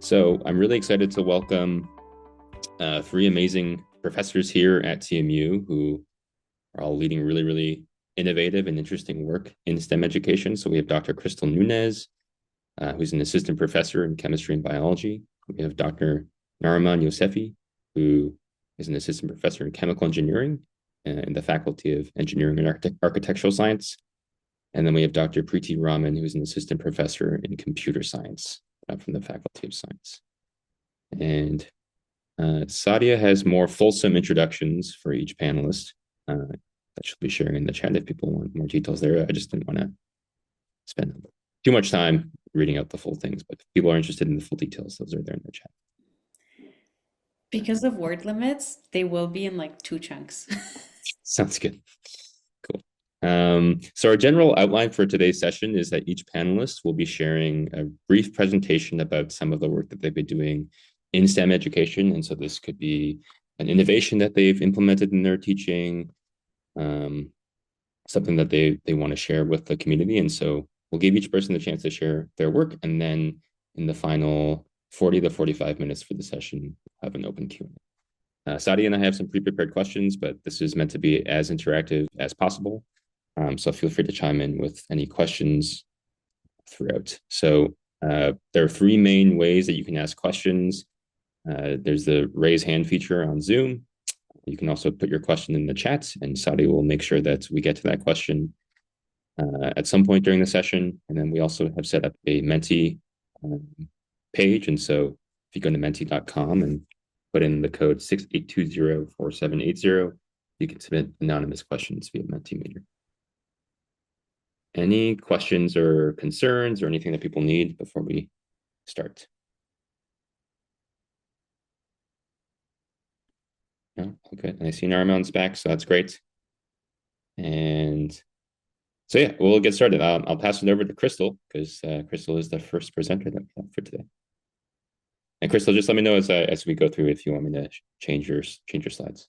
So I'm really excited to welcome three amazing professors here at TMU who are all leading really innovative and interesting work in STEM education. So we have Dr. Crystal Nunez, who's an assistant professor in chemistry and biology. We have Dr. Nariman Yosefi, who is an assistant professor in chemical engineering in the Faculty of Engineering and Architectural Science. And then we have Dr. Preeti Raman, who's an assistant professor in computer science from the Faculty of Science. And Sadia has more fulsome introductions for each panelist that she'll be sharing in the chat if people want more details there. I just didn't want to spend too much time reading out the full things, but if people are interested in the full details, those are there in the chat. Because of word limits, they will be in like two chunks. Sounds good. Cool. So our general outline for today's session is that each panelist will be sharing a brief presentation about some of the work that they've been doing in STEM education. And so this could be an innovation that they've implemented in their teaching, something that they want to share with the community. And so we'll give each person the chance to share their work. And then in the final 40 to 45 minutes for the session, have an open Q&A. Sadia and I have some pre-prepared questions, but this is meant to be as interactive as possible. So feel free to chime in with any questions throughout. So there are three main ways that you can ask questions. There's the raise hand feature on Zoom. You can also put your question in the chat, and Sadia will make sure that we get to that question at some point during the session. And then we also have set up a Menti page. And so if you go to menti.com and put in the code 68204780, you can submit anonymous questions via Mentimeter. Any questions or concerns or anything that people need before we start? No? Okay. And I see Nariman's back, so that's great. And so yeah, we'll get started. I'll pass it over to Crystal because Crystal is the first presenter that we have for today. And Crystal, just let me know as we go through if you want me to change your slides.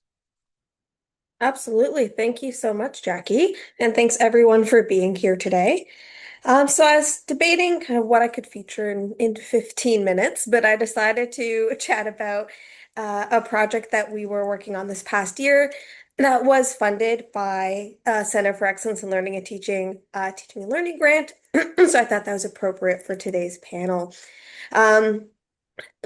Absolutely. Thank you so much, Jackie. And thanks everyone for being here today. So I was debating kind of what I could feature in 15 minutes, but I decided to chat about a project that we were working on this past year that was funded by Center for Excellence in Learning and Teaching, Teaching and Learning Grant. So I thought that was appropriate for today's panel.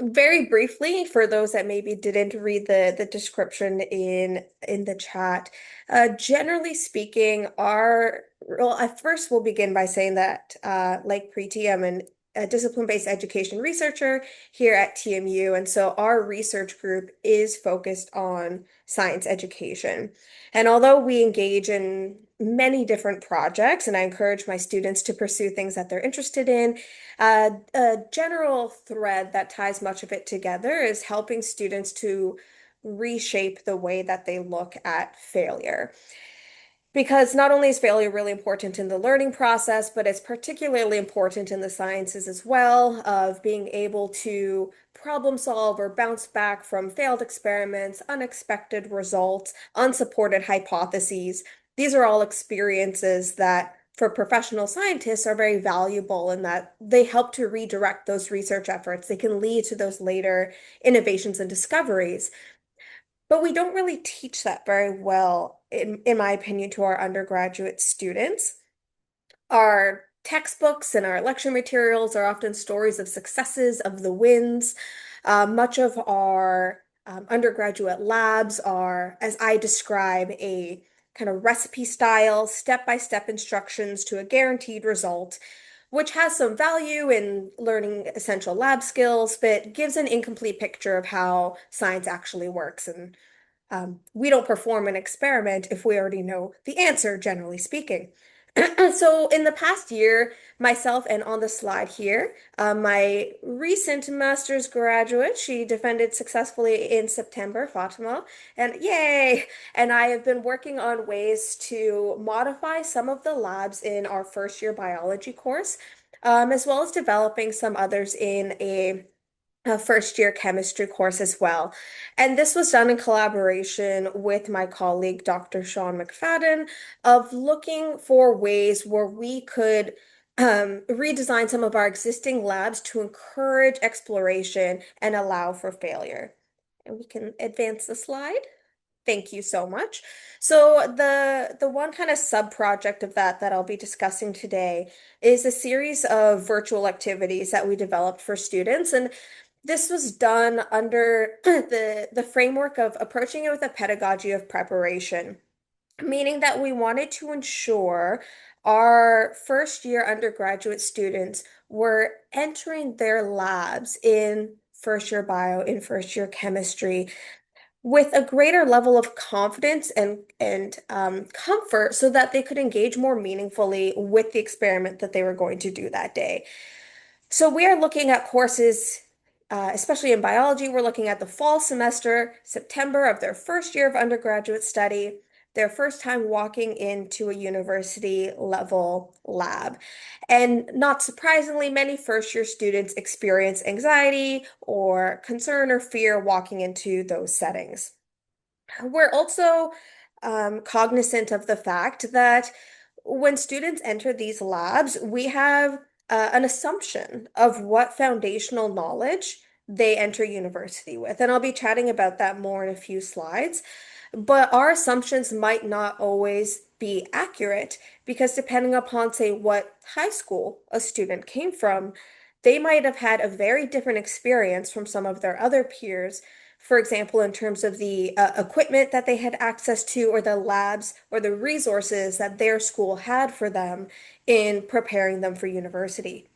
Very briefly, for those that maybe didn't read the description in the chat, generally speaking, at first we'll begin by saying that, like Preeti, I'm a discipline-based education researcher here at TMU, and so our research group is focused on science education. And although we engage in many different projects, and I encourage my students to pursue things that they're interested in, a general thread that ties much of it together is helping students to reshape the way that they look at failure. Because not only is failure really important in the learning process, but it's particularly important in the sciences as well, of being able to problem solve or bounce back from failed experiments, unexpected results, unsupported hypotheses. These are all experiences that for professional scientists are very valuable in that they help to redirect those research efforts. They can lead to those later innovations and discoveries. But we don't really teach that very well, in my opinion, to our undergraduate students. Our textbooks and our lecture materials are often stories of successes, of the wins. Much of our undergraduate labs are, as I describe, a kind of recipe style, step-by-step instructions to a guaranteed result, which has some value in learning essential lab skills, but gives an incomplete picture of how science actually works. And we don't perform an experiment if we already know the answer, generally speaking. So in the past year, myself and on the slide here, my recent master's graduate, she defended successfully in September, Fatima, and yay! And I have been working on ways to modify some of the labs in our first year biology course, as well as developing some others in a first year chemistry course as well. And this was done in collaboration with my colleague, Dr. Sean McFadden, of looking for ways where we could redesign some of our existing labs to encourage exploration and allow for failure. And we can advance the slide. Thank you so much. So the one kind of sub-project of that I'll be discussing today is a series of virtual activities that we developed for students. And this was done under the framework of approaching it with a pedagogy of preparation, meaning that we wanted to ensure our first year undergraduate students were entering their labs in first year bio, in first year chemistry, with a greater level of confidence and comfort so that they could engage more meaningfully with the experiment that they were going to do that day. So we are looking at courses, especially in biology, we're looking at the fall semester, September of their first year of undergraduate study, their first time walking into a university level lab. And not surprisingly, many first year students experience anxiety or concern or fear walking into those settings. We're also cognizant of the fact that when students enter these labs, we have an assumption of what foundational knowledge they enter university with. And I'll be chatting about that more in a few slides. But our assumptions might not always be accurate because depending upon, say, what high school a student came from, they might have had a very different experience from some of their other peers. For example, in terms of the equipment that they had access to, or the labs or the resources that their school had for them in preparing them for university.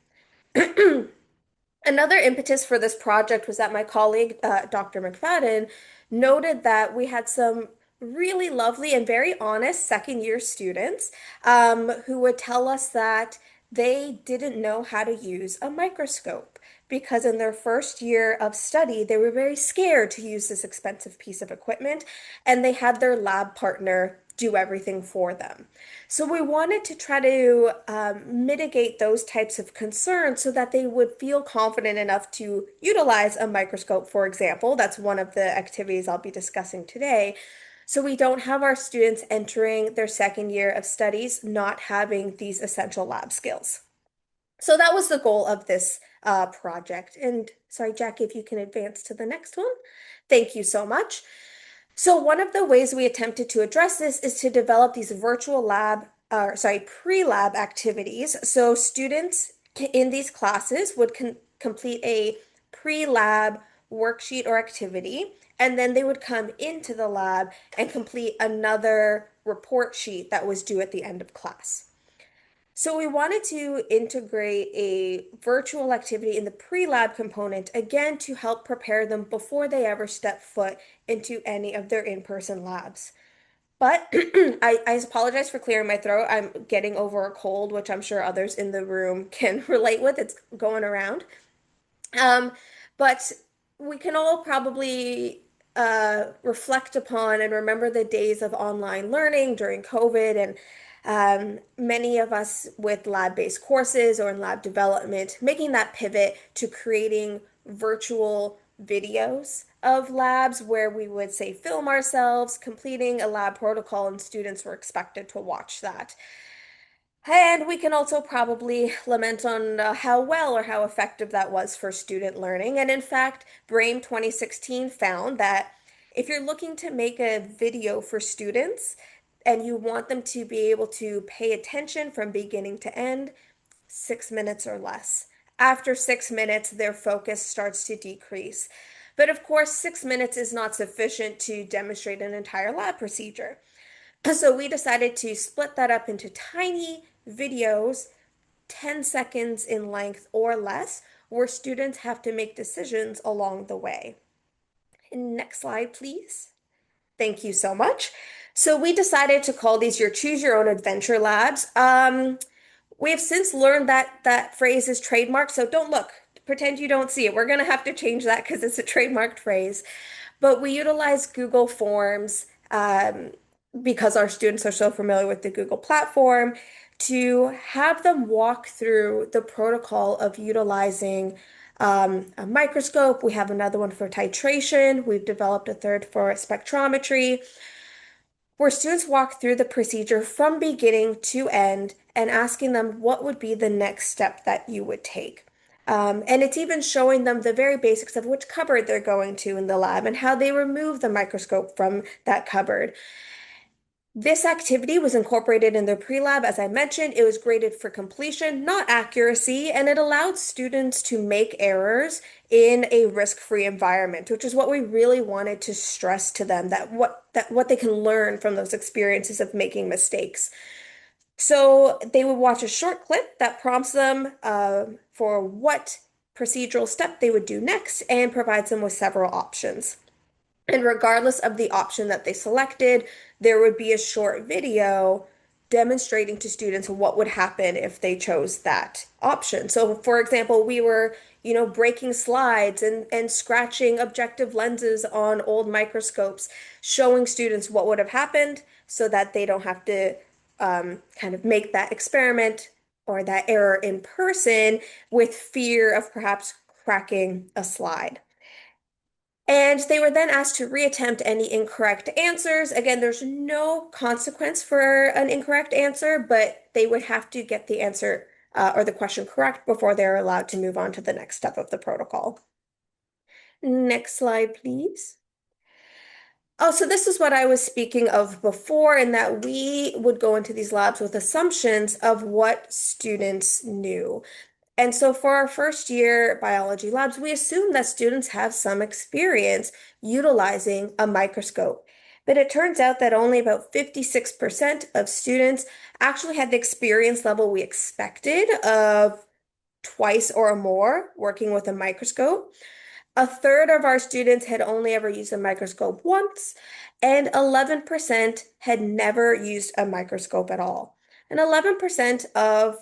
Another impetus for this project was that my colleague, Dr. McFadden, noted that we had some really lovely and very honest second year students who would tell us that they didn't know how to use a microscope because in their first year of study, they were very scared to use this expensive piece of equipment, and they had their lab partner do everything for them. So we wanted to try to mitigate those types of concerns so that they would feel confident enough to utilize a microscope, for example. That's one of the activities I'll be discussing today. So we don't have our students entering their second year of studies not having these essential lab skills. So that was the goal of this project. And sorry, Jackie, if you can advance to the next one. Thank you so much. So one of the ways we attempted to address this is to develop these virtual lab, pre-lab activities. So students in these classes would complete a pre-lab worksheet or activity, and then they would come into the lab and complete another report sheet that was due at the end of class. So we wanted to integrate a virtual activity in the pre-lab component, again, to help prepare them before they ever step foot into any of their in-person labs. But I apologize for clearing my throat. I'm getting over a cold, which I'm sure others in the room can relate with. It's going around. Um, but we can all probably reflect upon and remember the days of online learning during COVID, and many of us with lab-based courses or in lab development, making that pivot to creating virtual videos of labs where we would say film ourselves completing a lab protocol and students were expected to watch that. And we can also probably lament on how well or how effective that was for student learning. And in fact, BRAIN 2016 found that if you're looking to make a video for students and you want them to be able to pay attention from beginning to end, 6 minutes or less. After 6 minutes, their focus starts to decrease. But of course, 6 minutes is not sufficient to demonstrate an entire lab procedure. So we decided to split that up into tiny videos, 10 seconds in length or less, where students have to make decisions along the way. Next slide, please. Thank you so much. So we decided to call these your Choose Your Own Adventure Labs. We have since learned that that phrase is trademarked, so don't look. Pretend you don't see it. We're going to have to change that because it's a trademarked phrase. But we utilize Google Forms because our students are so familiar with the Google platform to have them walk through the protocol of utilizing a microscope. We have another one for titration. We've developed a third for spectrometry. where students walk through the procedure from beginning to end and asking them what would be the next step that you would take. And it's even showing them the very basics of which cupboard they're going to in the lab and how they remove the microscope from that cupboard. This activity was incorporated in the pre-lab. As I mentioned, it was graded for completion, not accuracy, and it allowed students to make errors in a risk-free environment, which is what we really wanted to stress to them, that what they can learn from those experiences of making mistakes. So they would watch a short clip that prompts them for what procedural step they would do next and provides them with several options. And regardless of the option that they selected, there would be a short video demonstrating to students what would happen if they chose that option. So, for example, we were, breaking slides and scratching objective lenses on old microscopes, showing students what would have happened so that they don't have to kind of make that experiment or that error in person with fear of perhaps cracking a slide. And they were then asked to reattempt any incorrect answers. Again, there's no consequence for an incorrect answer, but they would have to get the answer or the question correct before they're allowed to move on to the next step of the protocol. Next slide, please. Oh, so this is what I was speaking of before, in that we would go into these labs with assumptions of what students knew. And so for our first year biology labs, we assume that students have some experience utilizing a microscope. But it turns out that only about 56% of students actually had the experience level we expected of twice or more working with a microscope. A third of our students had only ever used a microscope once, and 11% had never used a microscope at all. And 11% of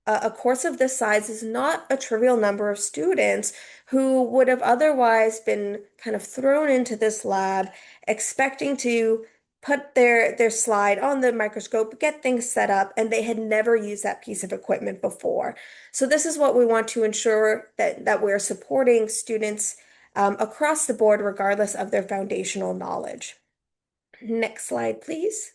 a course of this size is not a trivial number of students who would have otherwise been kind of thrown into this lab expecting to put their slide on the microscope, get things set up, and they had never used that piece of equipment before. So this is what we want to ensure that we're supporting students across the board, regardless of their foundational knowledge. Next slide, please.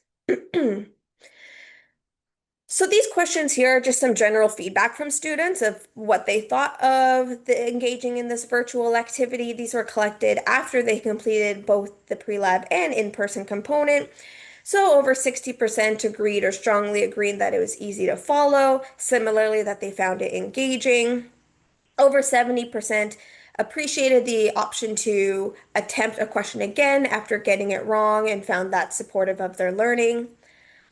So these questions here are just some general feedback from students of what they thought of engaging in this virtual activity. These were collected after they completed both the pre-lab and in-person component. So over 60% agreed or strongly agreed that it was easy to follow. Similarly, that they found it engaging. Over 70% appreciated the option to attempt a question again after getting it wrong and found that supportive of their learning.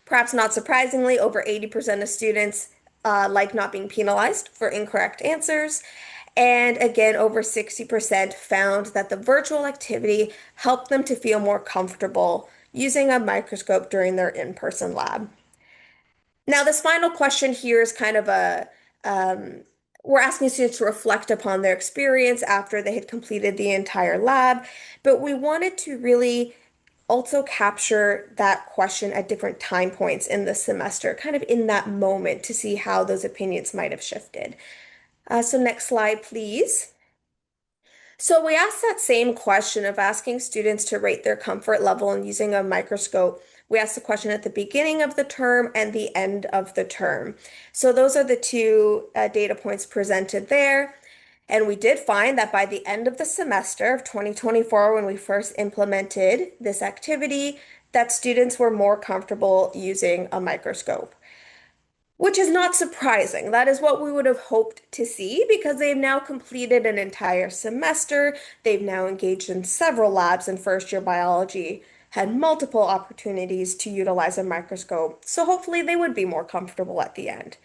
Perhaps not surprisingly, over 80% of students like not being penalized for incorrect answers. And again, over 60% found that the virtual activity helped them to feel more comfortable using a microscope during their in-person lab. Now, this final question here is kind of we're asking students to reflect upon their experience after they had completed the entire lab, but we wanted to really also capture that question at different time points in the semester, kind of in that moment to see how those opinions might have shifted. So next slide, please. So we asked that same question of asking students to rate their comfort level in using a microscope. We asked the question at the beginning of the term and the end of the term. So those are the two data points presented there. And we did find that by the end of the semester of 2024, when we first implemented this activity, that students were more comfortable using a microscope. Which is not surprising. That is what we would have hoped to see because they've now completed an entire semester. They've now engaged in several labs in first year biology, had multiple opportunities to utilize a microscope. So hopefully they would be more comfortable at the end.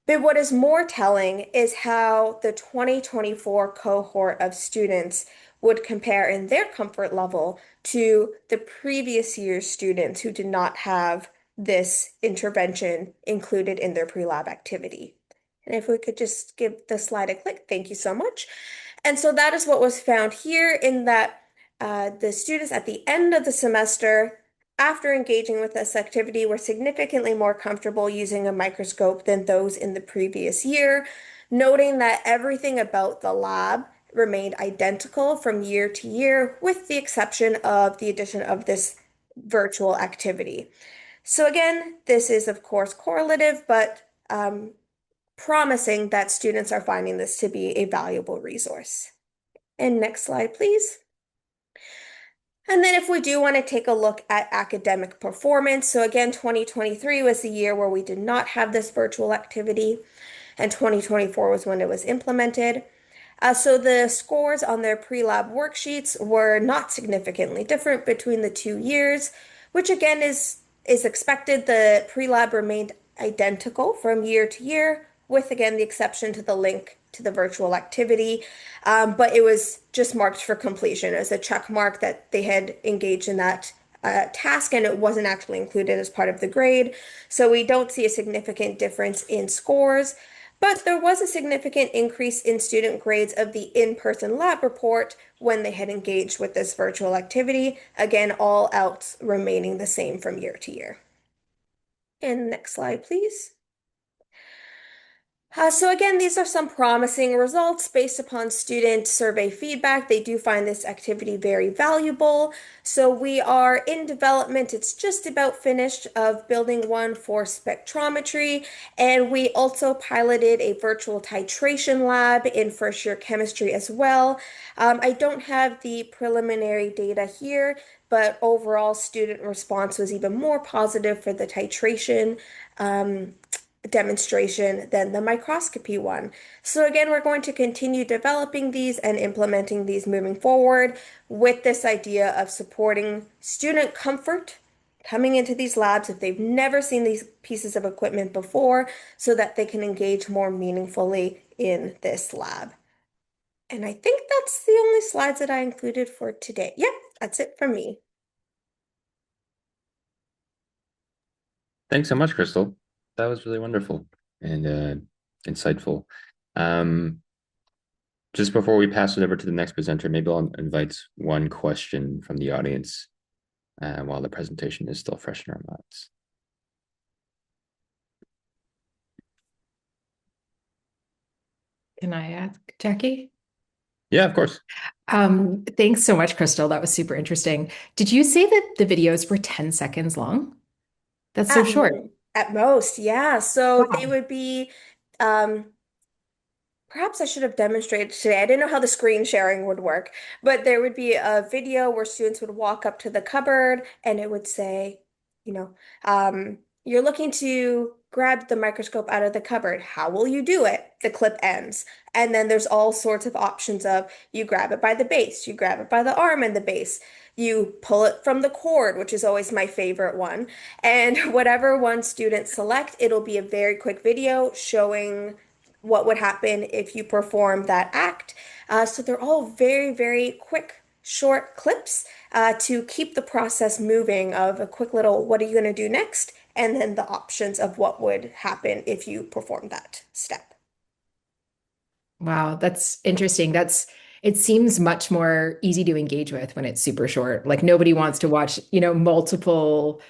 But what is more telling is how the 2024 cohort of students would compare in their comfort level to the previous year's students who did not have this intervention included in their pre-lab activity. And if we could just give the slide a click, thank you so much. And so that is what was found here in that the students at the end of the semester after engaging with this activity were significantly more comfortable using a microscope than those in the previous year, noting that everything about the lab remained identical from year to year, with the exception of the addition of this virtual activity. So again, this is of course correlative, but promising that students are finding this to be a valuable resource. And next slide, please. And then if we do want to take a look at academic performance, so again, 2023 was the year where we did not have this virtual activity, and 2024 was when it was implemented. So the scores on their pre-lab worksheets were not significantly different between the 2 years, which again is expected. The pre-lab remained identical from year to year, with again the exception to the link to the virtual activity. But it was just marked for completion as a check mark that they had engaged in that task, and it wasn't actually included as part of the grade. So we don't see a significant difference in scores. But there was a significant increase in student grades of the in-person lab report when they had engaged with this virtual activity. Again, all else remaining the same from year to year. And next slide, please. So again, these are some promising results based upon student survey feedback. They do find this activity very valuable. So we are in development. It's just about finished of building one for spectrometry. And we also piloted a virtual titration lab in first year chemistry as well. I don't have the preliminary data here, but overall student response was even more positive for the titration demonstration than the microscopy one. So again, we're going to continue developing these and implementing these moving forward with this idea of supporting student comfort coming into these labs if they've never seen these pieces of equipment before, so that they can engage more meaningfully in this lab. And I think that's the only slides that I included for today. Yep, that's it from me. Thanks so much, Crystal. That was really wonderful and insightful. Um, just before we pass it over to the next presenter, maybe I'll invite one question from the audience while the presentation is still fresh in our minds. Can I ask Jackie? Yeah, of course. Thanks so much, Crystal. That was super interesting. Did you say that the videos were 10 seconds long? That's so At, short. at most, yeah. So they Wow. would be um, perhaps I should have demonstrated today. I didn't know how the screen sharing would work, but there would be a video where students would walk up to the cupboard and it would say, you know, you're looking to grab the microscope out of the cupboard. How will you do it? The clip ends. And then there's all sorts of options of you grab it by the base, you grab it by the arm and the base, you pull it from the cord, which is always my favorite one. And whatever one student select, it'll be a very quick video showing what would happen if you perform that act. So they're all very, very quick, short clips to keep the process moving of a quick little, what are you going to do next? And then the options of what would happen if you perform that step. Wow, that's interesting. It seems much more easy to engage with when it's super short. Like nobody wants to watch, multiple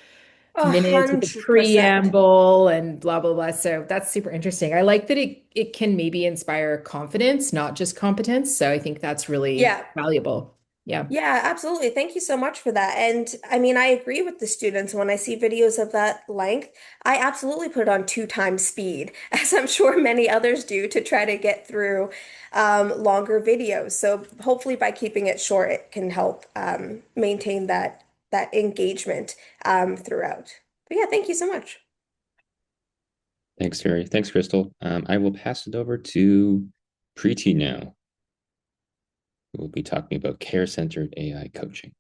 A minutes with a 100%. preamble and blah blah blah. So that's super interesting. I like that it can maybe inspire confidence, not just competence. So I think that's really Yeah. valuable. Yeah. Yeah, absolutely. Thank you so much for that. And I mean, I agree with the students when I see videos of that length. I absolutely put it on 2 times speed, as I'm sure many others do, to try to get through longer videos. So hopefully, by keeping it short, it can help maintain that engagement throughout. But yeah, thank you so much. Thanks, Terry. Thanks, Crystal. I will pass it over to Preeti now. We'll be talking about care-centered AI coaching.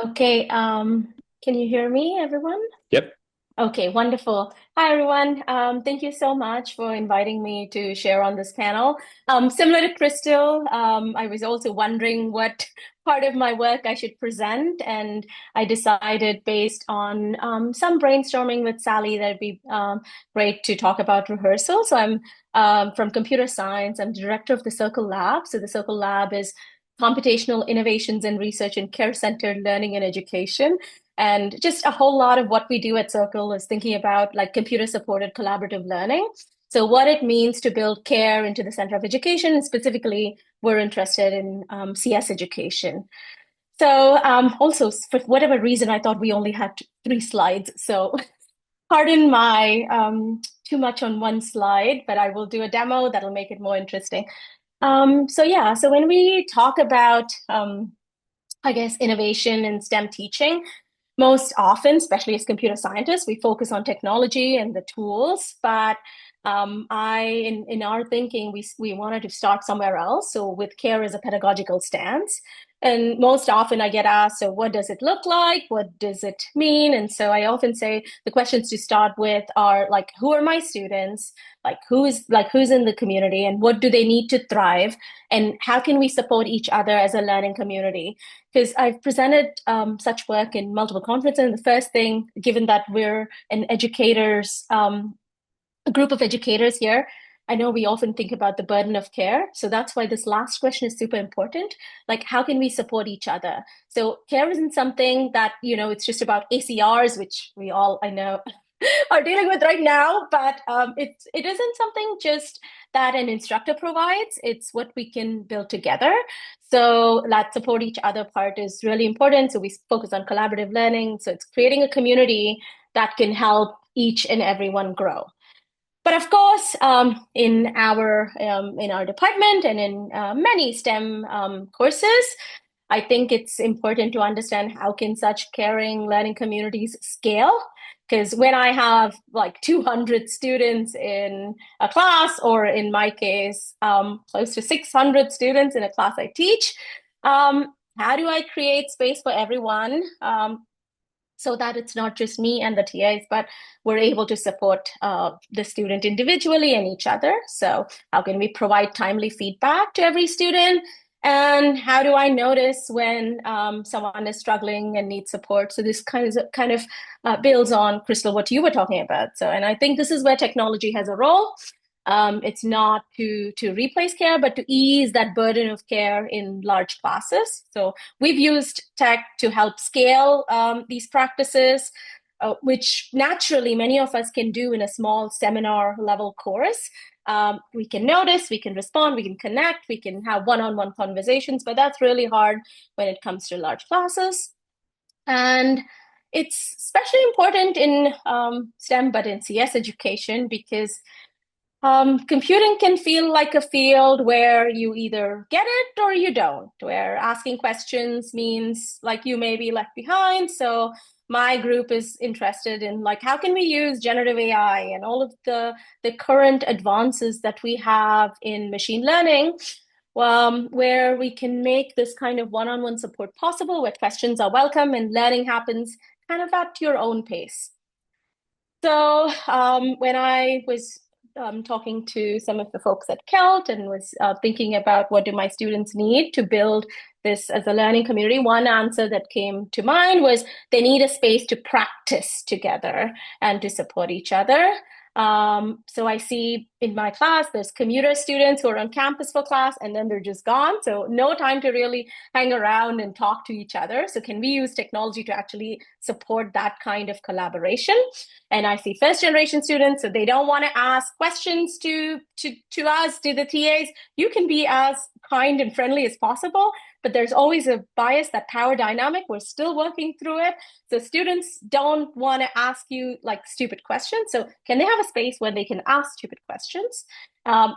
Okay, can you hear me, everyone? Yep. Okay, wonderful. Hi, everyone. Thank you so much for inviting me to share on this panel. Similar to Crystal, I was also wondering what part of my work I should present, and I decided based on some brainstorming with Sally that it'd be great to talk about rehearsal. So I'm from computer science. I'm director of the Circle Lab. So the Circle Lab is computational innovations and research in care-centered learning and education. And just a whole lot of what we do at Circle is thinking about like computer supported collaborative learning. So what it means to build care into the center of education, and specifically, we're interested in CS education. So also, for whatever reason, I thought we only had 3 slides. So pardon my too much on one slide, but I will do a demo that'll make it more interesting. So yeah, so when we talk about, I guess, innovation in STEM teaching, most often, especially as computer scientists, we focus on technology and the tools, but in our thinking, we wanted to start somewhere else. So with care as a pedagogical stance. And most often I get asked, so what does it look like? What does it mean? And so I often say the questions to start with are like, who are my students? Who's in the community and what do they need to thrive? And how can we support each other as a learning community? Because I've presented such work in multiple conferences. And the first thing, given that we're an educators, a group of educators here, I know we often think about the burden of care. So that's why this last question is super important. Like, how can we support each other? So care isn't something that, it's just about ACRs, which we all, I know, are dealing with right now, but it isn't something just that an instructor provides. It's what we can build together. So that support each other part is really important. So we focus on collaborative learning. So it's creating a community that can help each and everyone grow. But of course, in our department and in many STEM courses, I think it's important to understand how can such caring learning communities scale. Because when I have like 200 students in a class, or in my case, close to 600 students in a class I teach, how do I create space for everyone? So that it's not just me and the TAs, but we're able to support the student individually and each other. So how can we provide timely feedback to every student? And how do I notice when someone is struggling and needs support? So this kind of builds on, Crystal, what you were talking about. So, and I think this is where technology has a role. It's not to replace care, but to ease that burden of care in large classes. So we've used tech to help scale these practices, which naturally many of us can do in a small seminar level course. We can notice, we can respond, we can connect, we can have one-on-one conversations, but that's really hard when it comes to large classes. And it's especially important in STEM, but in CS education, because computing can feel like a field where you either get it or you don't, where asking questions means like you may be left behind. So my group is interested in like, how can we use generative AI and all of the current advances that we have in machine learning, where we can make this kind of one-on-one support possible, where questions are welcome and learning happens kind of at your own pace. So when I was talking to some of the folks at Kelt and was thinking about what do my students need to build this as a learning community, one answer that came to mind was they need a space to practice together and to support each other. So I see in my class, there's commuter students who are on campus for class and then they're just gone. So no time to really hang around and talk to each other. So can we use technology to actually support that kind of collaboration? And I see first generation students, so they don't want to ask questions to us, to the TAs. You can be as kind and friendly as possible, but there's always a bias, that power dynamic. We're still working through it. So students don't want to ask you like stupid questions. So can they have a space where they can ask stupid questions?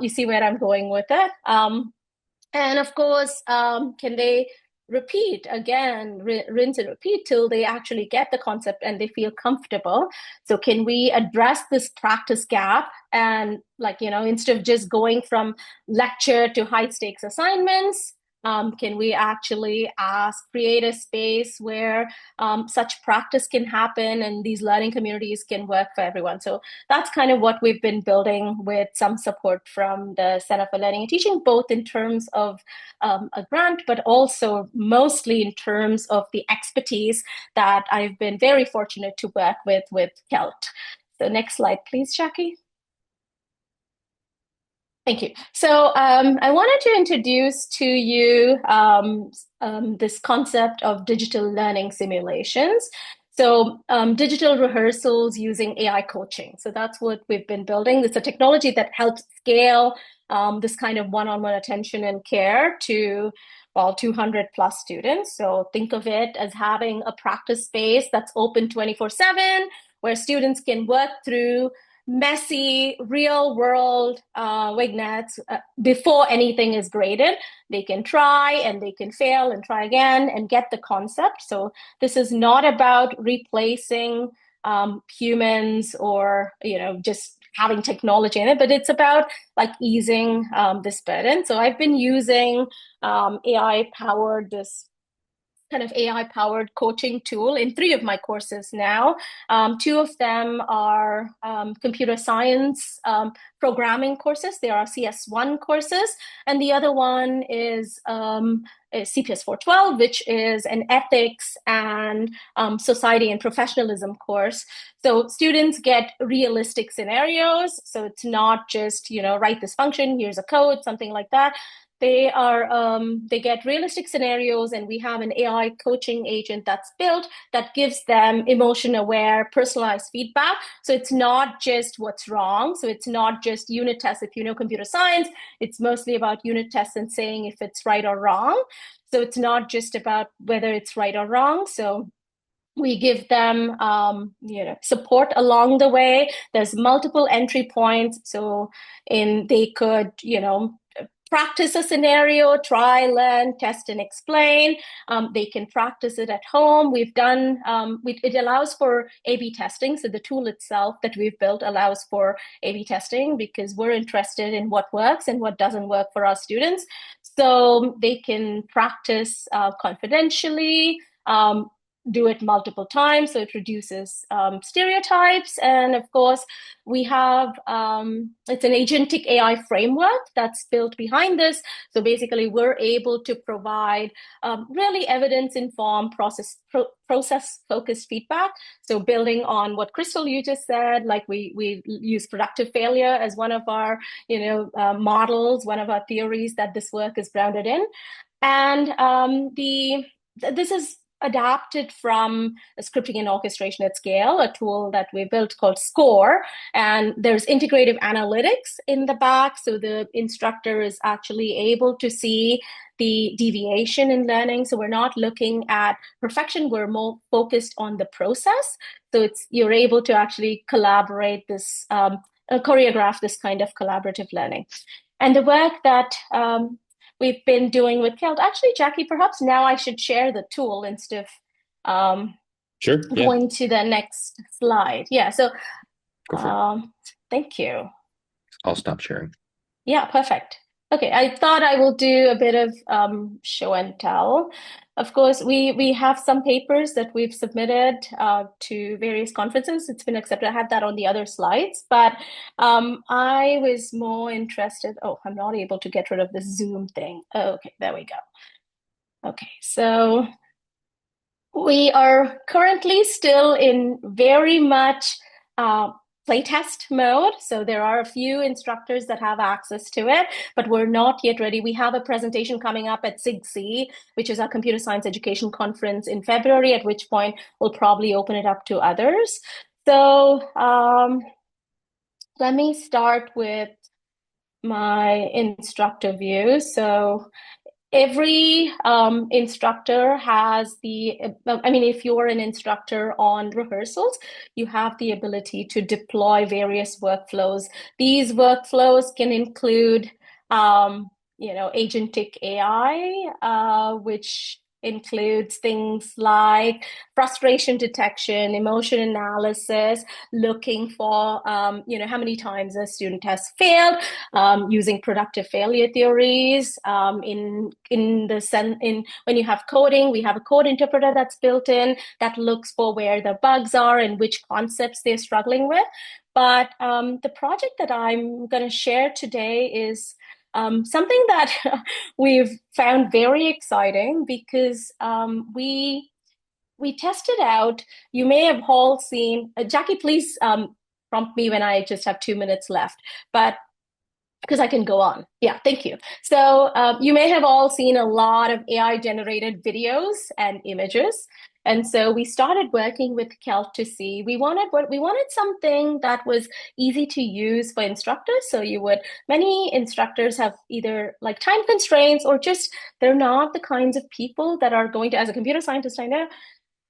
You see where I'm going with it. And of course, can they repeat again, rinse and repeat till they actually get the concept and they feel comfortable? So can we address this practice gap and instead of just going from lecture to high stakes assignments, can we actually create a space where such practice can happen and these learning communities can work for everyone? So that's kind of what we've been building with some support from the Center for Learning and Teaching, both in terms of a grant, but also mostly in terms of the expertise that I've been very fortunate to work with Kelt. So next slide, please, Jackie. Thank you. So I wanted to introduce to you this concept of digital learning simulations. So digital rehearsals using AI coaching. So that's what we've been building. It's a technology that helps scale this kind of one-on-one attention and care to well, 200 plus students. So think of it as having a practice space that's open 24/7, where students can work through messy, real world WIGNETs before anything is graded. They can try and they can fail and try again and get the concept. So this is not about replacing humans or, just having technology in it, but it's about like easing this burden. So I've been using this kind of AI-powered coaching tool in 3 of my courses now. 2 of them are computer science programming courses. They are CS1 courses. And the other one is CPS 412, which is an ethics and society and professionalism course. So students get realistic scenarios. So it's not just, write this function, here's a code, something like that. They get realistic scenarios, and we have an AI coaching agent that's built that gives them emotion aware, personalized feedback. So it's not just what's wrong. So it's not just unit tests. If you know computer science, it's mostly about unit tests and saying if it's right or wrong. So it's not just about whether it's right or wrong. So we give them support along the way. There's multiple entry points. So they could practice a scenario, try, learn, test, and explain. They can practice it at home. We've done, it allows for A/B testing. So the tool itself that we've built allows for A/B testing because we're interested in what works and what doesn't work for our students. So they can practice confidentially, do it multiple times, so it reduces stereotypes. And of course, we have, it's an agentic AI framework that's built behind this. So basically, we're able to provide really evidence-informed, process-focused feedback. So building on what Crystal, you just said, like we use productive failure as one of our, models, one of our theories that this work is grounded in. And this is adapted from scripting and orchestration at scale, a tool that we built called SCORE. And there's integrative analytics in the back. So the instructor is actually able to see the deviation in learning. So we're not looking at perfection. We're more focused on the process. So you're able to actually collaborate this, choreograph this kind of collaborative learning. And the work that we've been doing with Kelt. Actually, Jackie, perhaps now I should share the tool instead of Sure. Yeah. going to the next slide. Yeah, so Go for it. Thank you. I'll stop sharing. Yeah, perfect. Okay, I thought I will do a bit of show and tell. Of course, we have some papers that we've submitted to various conferences. It's been accepted. I have that on the other slides, but I was more interested. Oh, I'm not able to get rid of the Zoom thing. Oh, okay, there we go. Okay, so we are currently still in very much playtest mode. So there are a few instructors that have access to it, but we're not yet ready. We have a presentation coming up at SIGC, which is our computer science education conference in February, at which point we'll probably open it up to others. So let me start with my instructor view. So every instructor has if you're an instructor on rehearsals, you have the ability to deploy various workflows. These workflows can include, agentic AI, which includes things like frustration detection, emotion analysis, looking for, how many times a student has failed, using productive failure theories. When you have coding, we have a code interpreter that's built in that looks for where the bugs are and which concepts they're struggling with. But the project that I'm going to share today is something that we've found very exciting because we tested out. You may have all seen, Jackie, please prompt me when I just have 2 minutes left. But because I can go on. Yeah, thank you. So you may have all seen a lot of AI generated videos and images. And so we started working with Kelt to see we wanted something that was easy to use for instructors. So many instructors have either like time constraints or just they're not the kinds of people that are going to, as a computer scientist, I know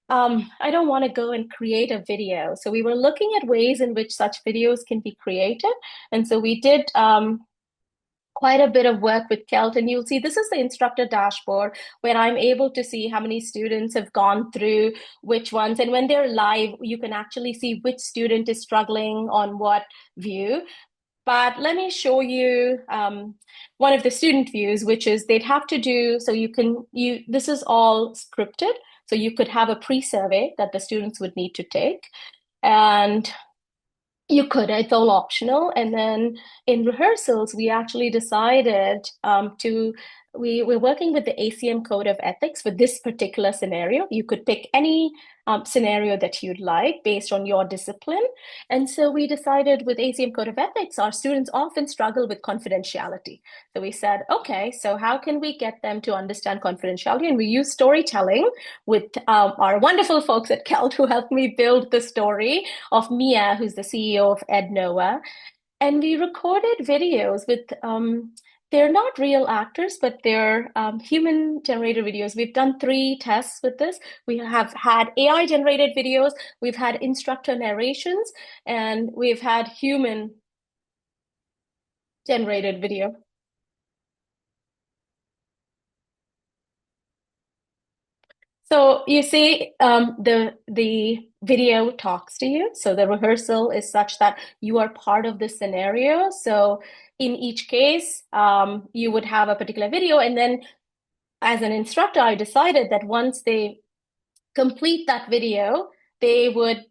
I don't want to go and create a video. So we were looking at ways in which such videos can be created. And so we did quite a bit of work with Kelt. And you'll see this is the instructor dashboard where I'm able to see how many students have gone through which ones. And when they're live, you can actually see which student is struggling on what view. But let me show you one of the student views, which is they'd have to do, so this is all scripted. So you could have a pre-survey that the students would need to take. And it's all optional. And then in rehearsals, we actually decided we're working with the ACM Code of Ethics for this particular scenario. You could pick any scenario that you'd like based on your discipline. And so we decided with ACM Code of Ethics, our students often struggle with confidentiality. So we said, okay, so how can we get them to understand confidentiality? And we use storytelling with our wonderful folks at Kelt who helped me build the story of Mia, who's the CEO of EdNoah. And we recorded videos with, they're not real actors, but they're human generated videos. We've done 3 tests with this. We have had AI generated videos, we've had instructor narrations, and we've had human generated video. So you see, the video talks to you. So the rehearsal is such that you are part of the scenario. So in each case, you would have a particular video. And then as an instructor, I decided that once they complete that video, they would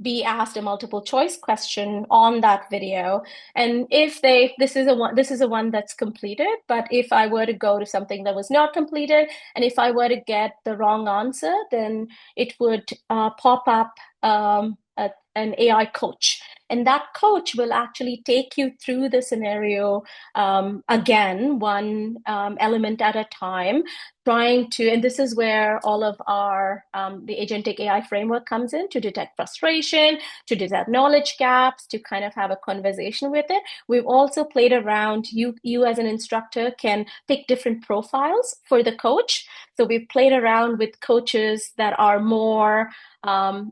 be asked a multiple choice question on that video. And if this is a one that's completed, but if I were to go to something that was not completed, and if I were to get the wrong answer, then it would pop up an AI coach. And that coach will actually take you through the scenario again, one element at a time, and this is where all of our, the agentic AI framework comes in to detect frustration, to detect knowledge gaps, to kind of have a conversation with it. We've also played around, you as an instructor can pick different profiles for the coach. So we've played around with coaches that are more,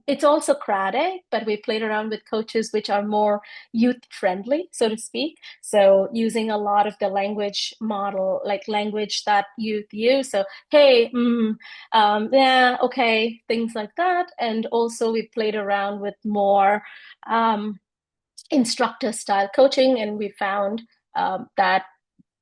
it's all Socratic, but we played around with coaches which are more youth friendly, so to speak. So using a lot of the language model, like language that youth use. So, hey, yeah, okay, things like that. And also we played around with more instructor style coaching, and we found that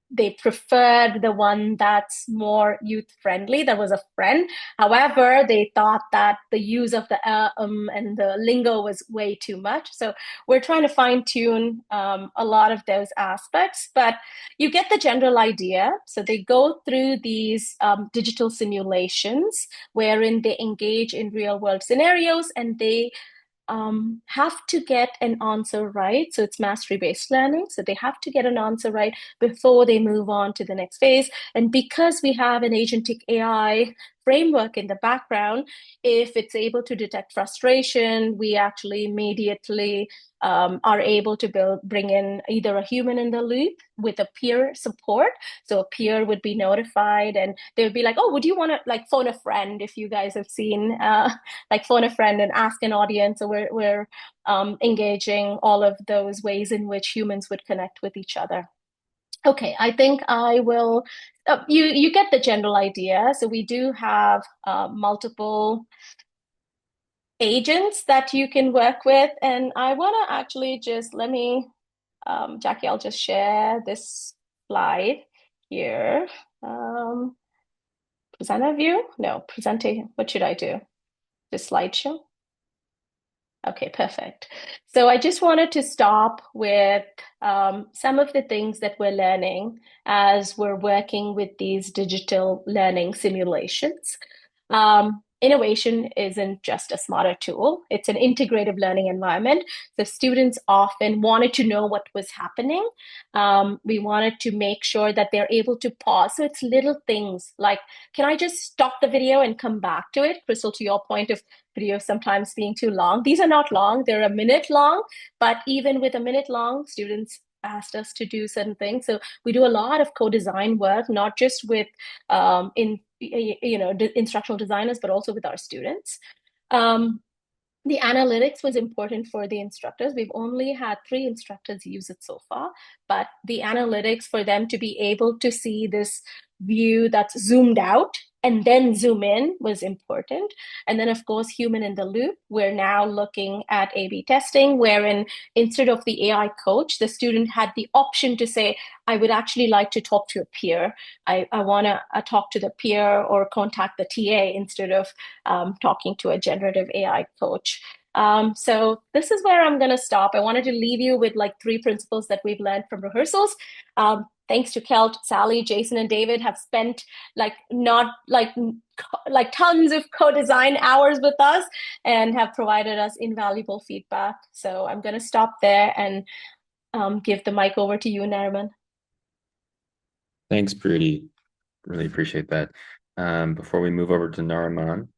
they preferred the one that's more youth friendly. That was a friend. However, they thought that the use of the and the lingo was way too much. So we're trying to fine tune a lot of those aspects, but you get the general idea. So they go through these digital simulations wherein they engage in real world scenarios, and they have to get an answer right. So it's mastery-based learning. So they have to get an answer right before they move on to the next phase. And because we have an agentic AI framework in the background, if it's able to detect frustration, we actually immediately are able to bring in either a human in the loop with a peer support. So a peer would be notified, and they would be like, oh, would you want to like phone a friend? If you guys have seen like phone a friend and ask an audience. So we're engaging all of those ways in which humans would connect with each other. Okay, I think I will, you get the general idea. So we do have multiple agents that you can work with. And I want to actually just, Jackie, I'll just share this slide here. Presenter view? No, presenting, what should I do? This slideshow? Okay, perfect. So I just wanted to stop with some of the things that we're learning as we're working with these digital learning simulations. innovation isn't just a smarter tool, it's an integrative learning environment. The students often wanted to know what was happening. We wanted to make sure that they're able to pause. So it's little things like, can I just stop the video and come back to it? Crystal, to your point of video sometimes being too long, these are not long, they're a minute long, but even with a minute long, students asked us to do certain things. So we do a lot of co-design work, not just with instructional designers, but also with our students. The analytics was important for the instructors. We've only had 3 instructors use it so far, but the analytics for them to be able to see this view that's zoomed out and then zoom in was important. And then, of course, human in the loop. We're now looking at A/B testing, wherein instead of the AI coach, the student had the option to say, I would actually like to talk to a peer. I want to talk to the peer or contact the TA instead of talking to a generative AI coach. So this is where I'm going to stop. I wanted to leave you with like 3 principles that we've learned from rehearsals. Thanks to Kelt, Sally, Jason, and David have spent not tons of co-design hours with us and have provided us invaluable feedback. So I'm going to stop there and give the mic over to you, Nariman. Thanks, Priti. Really appreciate that. Before we move over to Nariman,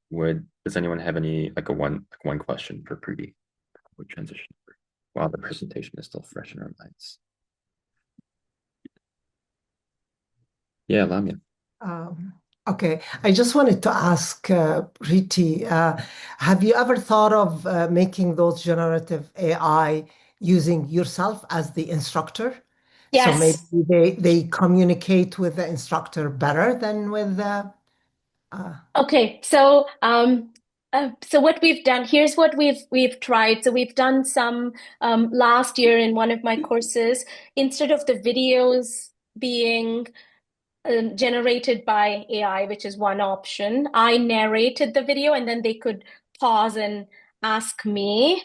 does anyone have any one question for Priti? We'll transition while the presentation is still fresh in our minds. Yeah, Lamia. Okay, I just wanted to ask Priti, have you ever thought of making those generative AI using yourself as the instructor? So Yes. maybe they communicate with the instructor better than with the. Okay, so what we've done, here's what we've tried. So we've done some last year in one of my courses, instead of the videos being generated by AI, which is one option, I narrated the video and then they could pause and ask me.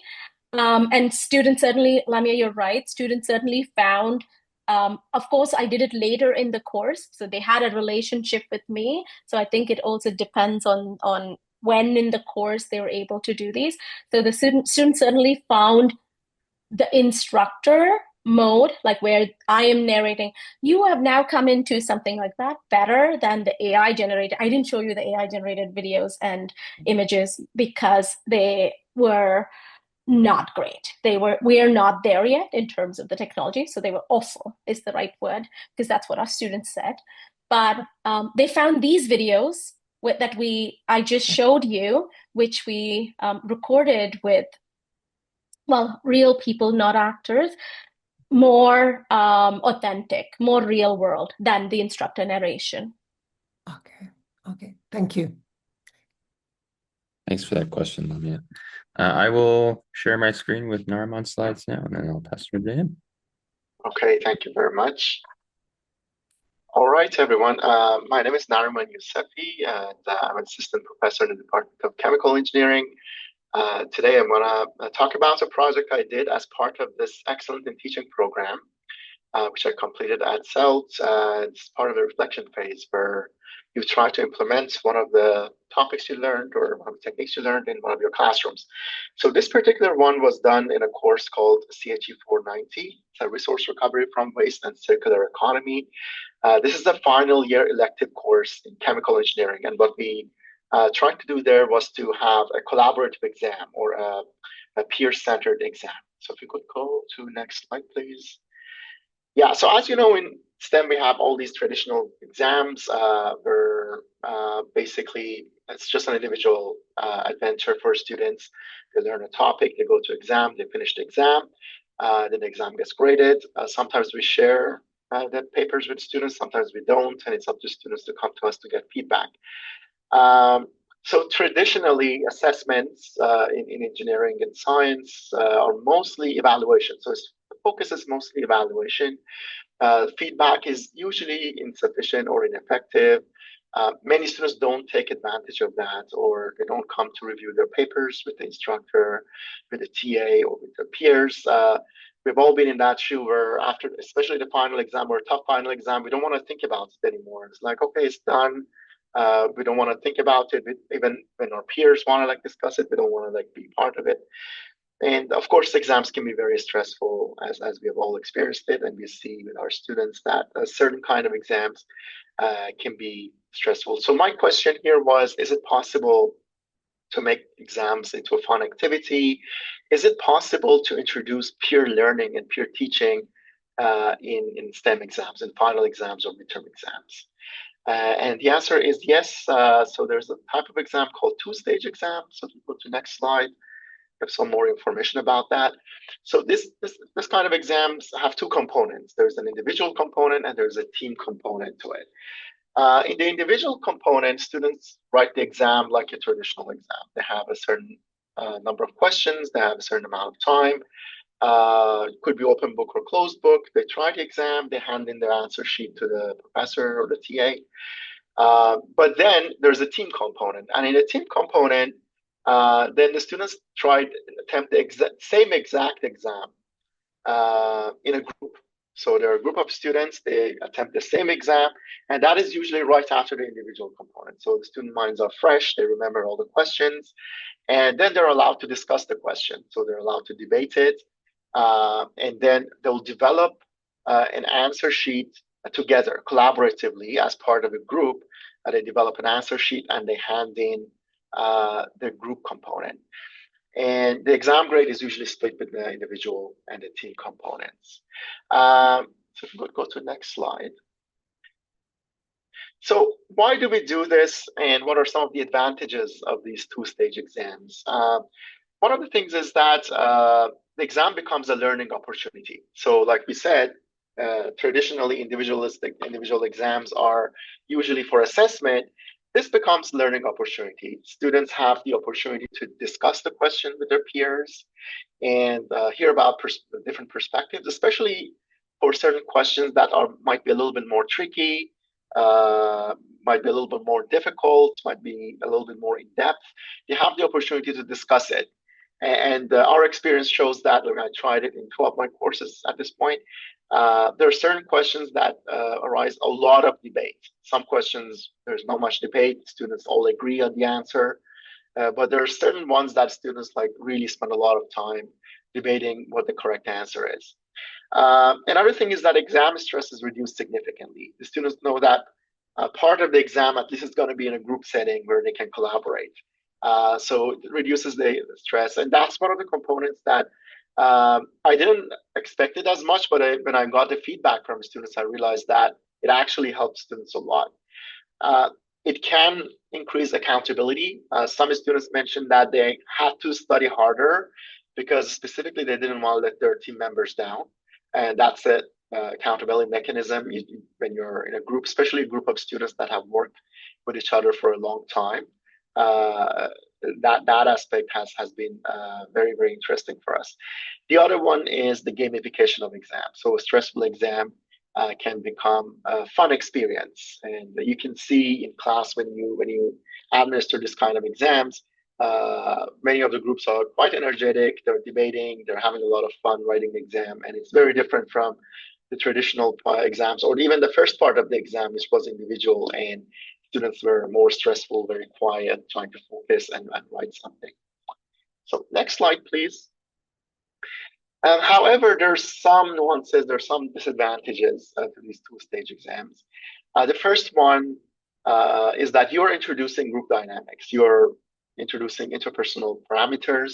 And students certainly, Lamia, you're right. Students certainly found, of course, I did it later in the course, so they had a relationship with me. So I think it also depends on when in the course they were able to do these. So the students certainly found the instructor mode, like where I am narrating, you have now come into something like that better than the AI generated. I didn't show you the AI generated videos and images because they were not great. We are not there yet in terms of the technology. So they were awful is the right word, because that's what our students said. But they found these videos I just showed you, which we recorded with, well, real people, not actors, more authentic, more real world than the instructor narration. Okay, thank you. Thanks for that question, Lamia. I will share my screen with Nariman's slides now, and then I'll pass it to him. Okay, thank you very much. All right, everyone. My name is Nariman Yousefi, and I'm an assistant professor in the Department of Chemical Engineering. Today, I'm going to talk about a project I did as part of this Excellent in Teaching program, which I completed at CELT. It's part of the reflection phase where you try to implement one of the topics you learned or one of the techniques you learned in one of your classrooms. So this particular one was done in a course called CHE 490. It's a resource recovery from waste and circular economy. This is the final year elective course in chemical engineering. And what we tried to do there was to have a collaborative exam or a peer-centered exam. So if you could go to next slide, please. Yeah, so as you know, in STEM, we have all these traditional exams where basically it's just an individual adventure for students. They learn a topic, they go to exam, they finish the exam, then the exam gets graded. Sometimes we share the papers with students, sometimes we don't, and it's up to students to come to us to get feedback. So traditionally, assessments in engineering and science are mostly evaluation. So the focus is mostly evaluation. Feedback is usually insufficient or ineffective. Many students don't take advantage of that, or they don't come to review their papers with the instructor, with the TA, or with their peers. We've all been in that shoe where after, especially the final exam or a tough final exam, we don't want to think about it anymore. It's like, okay, it's done. We don't want to think about it. Even when our peers want to like discuss it, we don't want to like be part of it. And of course, exams can be very stressful, as we have all experienced it, and we see with our students that a certain kind of exams can be stressful. So my question here was, is it possible to make exams into a fun activity? Is it possible to introduce peer learning and peer teaching in STEM exams and final exams or midterm exams? And the answer is yes. So there's a type of exam called two-stage exam. So if you go to next slide, have some more information about that. So this kind of exams have two components. There's an individual component and there's a team component to it. In the individual component, students write the exam like a traditional exam. They have a certain number of questions. They have a certain amount of time. It could be open book or closed book. They try the exam. They hand in their answer sheet to the professor or the TA. But then there's a team component. And in a team component, then the students attempt the same exact exam in a group. So there are a group of students, they attempt the same exam, and that is usually right after the individual component. So the student minds are fresh, they remember all the questions, and then they're allowed to discuss the question. So they're allowed to debate it, and then they'll develop an answer sheet together, collaboratively as part of a group. They develop an answer sheet and they hand in the group component. And the exam grade is usually split between the individual and the team components. So if we could go to the next slide. So why do we do this, and what are some of the advantages of these two-stage exams? One of the things is that the exam becomes a learning opportunity. So like we said, traditionally individual exams are usually for assessment. This becomes learning opportunity. Students have the opportunity to discuss the question with their peers and hear about different perspectives, especially for certain questions that might be a little bit more tricky, might be a little bit more difficult, might be a little bit more in depth. You have the opportunity to discuss it. And our experience shows that when I tried it in 2 of my courses at this point, there are certain questions that arise a lot of debate. Some questions, there's not much debate. Students all agree on the answer. But there are certain ones that students like really spend a lot of time debating what the correct answer is. Another thing is that exam stress is reduced significantly. The students know that part of the exam at least is going to be in a group setting where they can collaborate. So it reduces the stress. And that's one of the components that I didn't expect it as much, but when I got the feedback from students, I realized that it actually helps students a lot. It can increase accountability. Some students mentioned that they had to study harder because specifically they didn't want to let their team members down. And that's it. Accountability mechanism. When you're in a group, especially a group of students that have worked with each other for a long time, that aspect has been very, very interesting for us. The other one is the gamification of exams. So a stressful exam can become a fun experience, and you can see in class when you administer this kind of exams, many of the groups are quite energetic. They're debating, they're having a lot of fun writing the exam, and it's very different from the traditional exams, or even the first part of the exam, which was individual, and students were more stressful, very quiet, trying to focus and write something. So next slide, please. However, there's some nuances, there's some disadvantages to these two-stage exams. The first one is that you're introducing group dynamics. You're introducing interpersonal parameters,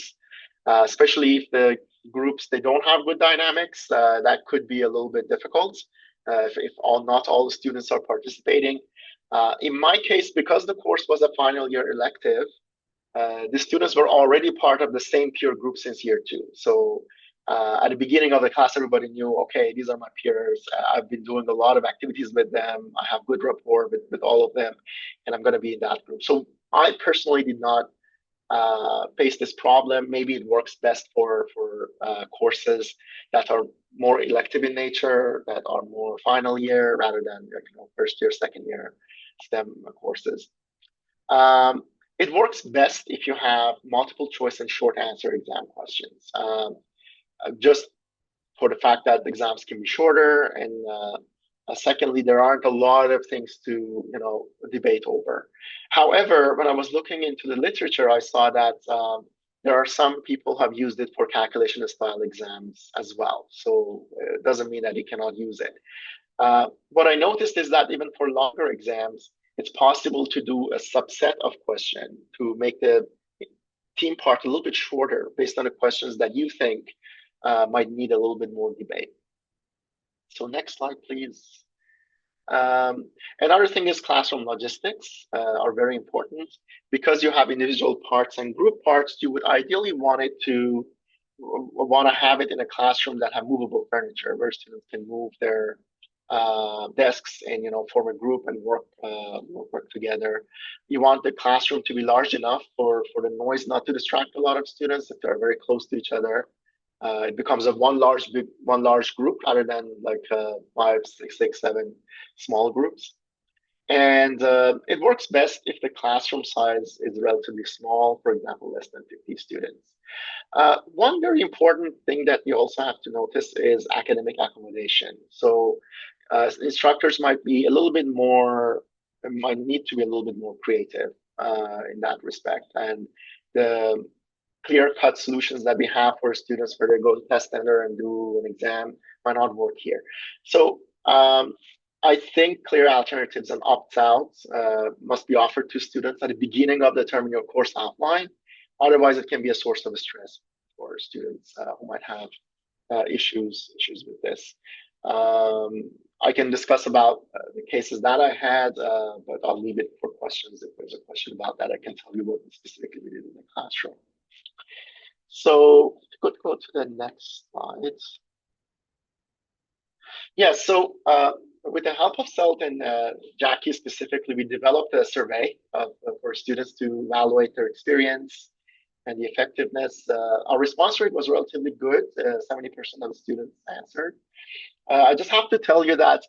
especially if the groups, they don't have good dynamics. That could be a little bit difficult if not all the students are participating. In my case, because the course was a final year elective, the students were already part of the same peer group since year 2. So at the beginning of the class, everybody knew, okay, these are my peers. I've been doing a lot of activities with them. I have good rapport with all of them, and I'm going to be in that group. So I personally did not face this problem. Maybe it works best for courses that are more elective in nature, that are more final year rather than first year, second year STEM courses. It works best if you have multiple choice and short answer exam questions. Just for the fact that the exams can be shorter and Secondly, there aren't a lot of things to debate over. However, when I was looking into the literature, I saw that there are some people who have used it for calculation style exams as well. So it doesn't mean that you cannot use it. What I noticed is that even for longer exams, it's possible to do a subset of questions to make the team part a little bit shorter based on the questions that you think might need a little bit more debate. So next slide, please. Another thing is classroom logistics are very important. Because you have individual parts and group parts, you would ideally want to have it in a classroom that have movable furniture where students can move their desks and form a group and work together. You want the classroom to be large enough for the noise not to distract a lot of students if they're very close to each other. It becomes a one large group rather than like 5, 6, 7 small groups. And it works best if the classroom size is relatively small, for example, less than 50 students. One very important thing that you also have to notice is academic accommodation. So instructors might need to be a little bit more creative in that respect. And the clear-cut solutions that we have for students where they go to test center and do an exam might not work here. So I think clear alternatives and opt-outs must be offered to students at the beginning of the terminal course outline. Otherwise, it can be a source of stress for students who might have issues with this. I can discuss about the cases that I had, but I'll leave it for questions. If there's a question about that, I can tell you what specifically we did in the classroom. So could go to the next slide. Yeah, so with the help of Selt and Jackie specifically, we developed a survey for students to evaluate their experience and the effectiveness. Our response rate was relatively good. 70% of the students answered. I just have to tell you that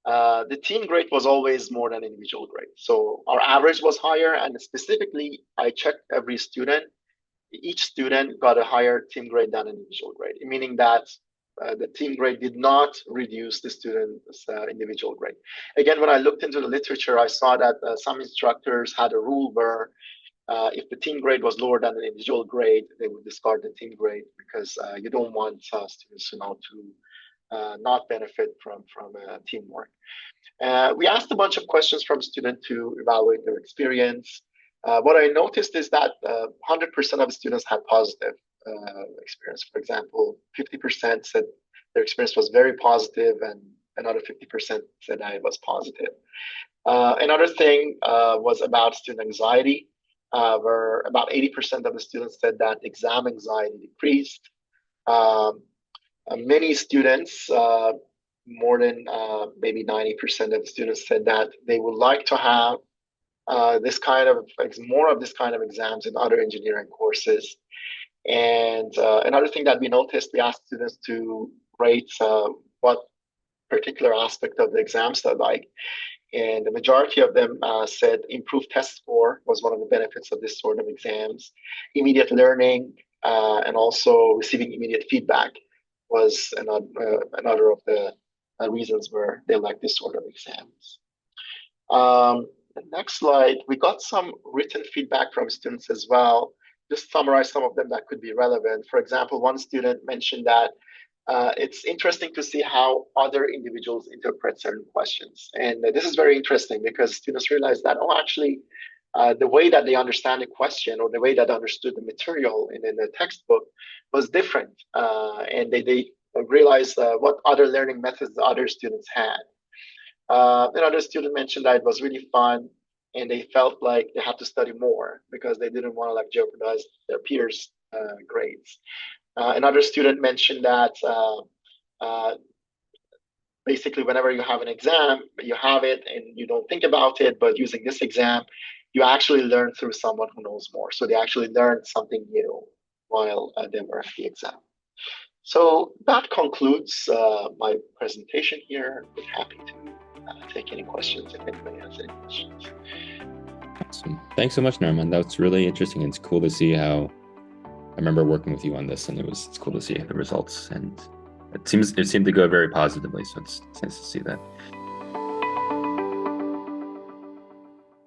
the team grade was always more than individual grade. So our average was higher, and specifically, I checked every student. Each student got a higher team grade than individual grade, meaning that the team grade did not reduce the student's individual grade. Again, when I looked into the literature, I saw that some instructors had a rule where if the team grade was lower than the individual grade, they would discard the team grade because you don't want students to not benefit from teamwork. We asked a bunch of questions from students to evaluate their experience. What I noticed is that 100% of the students had positive experience. For example, 50% said their experience was very positive, and another 50% said that it was positive. Another thing was about student anxiety, where about 80% of the students said that exam anxiety decreased. Many students, more than maybe 90% of the students said that they would like to have more of this kind of exams in other engineering courses. And another thing that we noticed, we asked students to rate what particular aspect of the exams they like. And the majority of them said improved test score was one of the benefits of this sort of exams. Immediate learning and also receiving immediate feedback was another of the reasons where they like this sort of exams. The next slide, we got some written feedback from students as well. Just summarize some of them that could be relevant. For example, one student mentioned that it's interesting to see how other individuals interpret certain questions. And this is very interesting because students realize that, actually, the way that they understand the question or the way that they understood the material in the textbook was different. And they realized what other learning methods the other students had. Another student mentioned that it was really fun and they felt like they had to study more because they didn't want to jeopardize their peers' grades. Another student mentioned that basically whenever you have an exam, you have it and you don't think about it, but using this exam, you actually learn through someone who knows more. So they actually learned something new while they were at the exam. So that concludes my presentation here. I'm happy to take any questions if anybody has any questions. Awesome. Thanks so much, Narman. That's really interesting. It's cool to see how, I remember working with you on this, and it's cool to see the results, and it seemed to go very positively. So it's nice to see that.